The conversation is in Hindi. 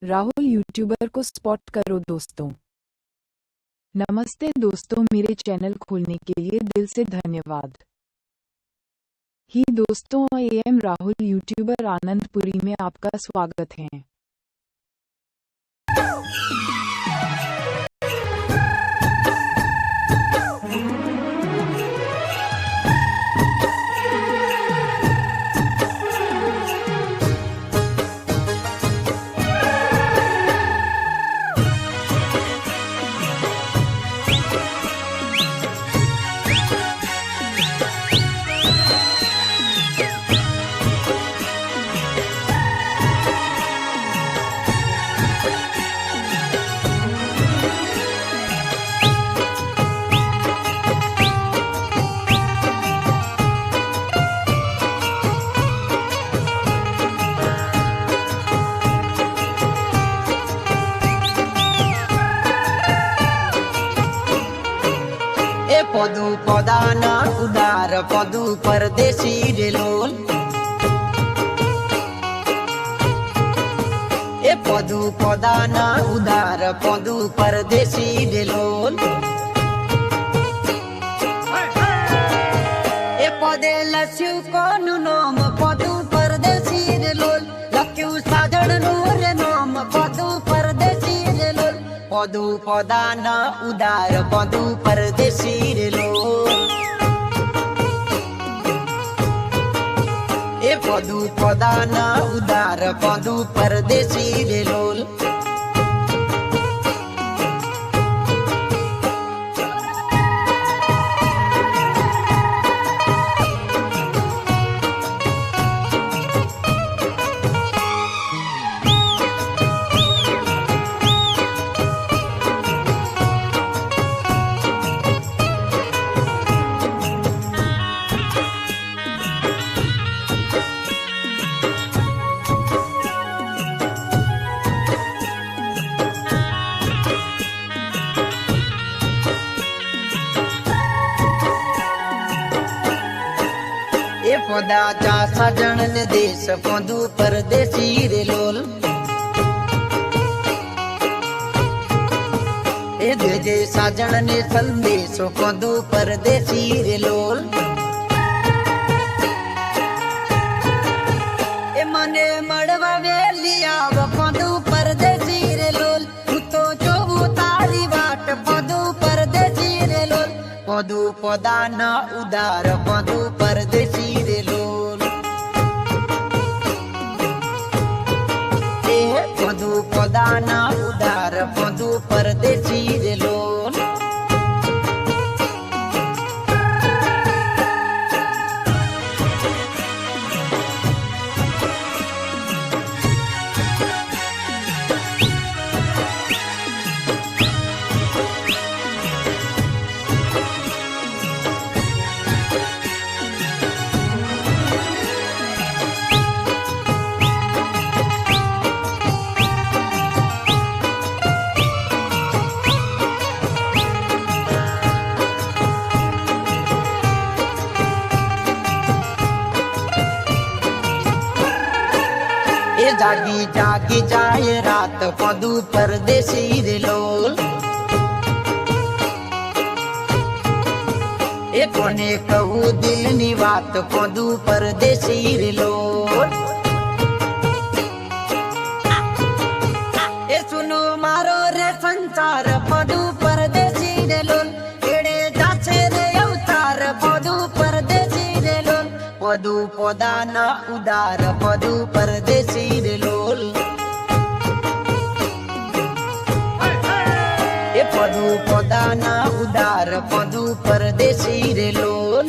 राहुल यूट्यूबर को स्पॉट करो दोस्तों। नमस्ते दोस्तों, मेरे चैनल खोलने के लिए दिल से धन्यवाद। ही दोस्तों, एम राहुल यूट्यूबर आनंदपुरी में आपका स्वागत है। पदू पदाना उदार पदू परदेसी रेलोल पदू पदाना उदार पदू परदेसी रेलोल पदे लस्यू कोनु नाम पदू परदेसी रेलोल लक्यू साजण नूर नाम पदू परदेसी रेलोल पदू पदाना उदार पदू परदेसी रेलोल पदू पदाना उदार पदू परदेसी रेलोल पदाचा साजण ने देश पदू परदेसी रेलोल जे साजण ने संदेश पदू परदेसी रेलोल मने मड़वा वेली आव पदू परदेसी रेलोल तो जो तारी वाट पदू परदेसी रेलोल पदू पदाना उदार पदू परदेसी रेलोल पदू पदाना उदार पदू परदेसी रेलोल जागी जागी जाए रात पदू परदेसी रेलोल कोने कहू दिल नी बात पदू परदेसी रेलोल सुनो मारो रे संसार पदू परदेसी रेलोल एड़े जाचे रे अवतार पदू परदेसी रेलोल पदू पदाना उदार पदू परदेसी रेलोल पदू पदाना उदार पदू परदेसी रेलोल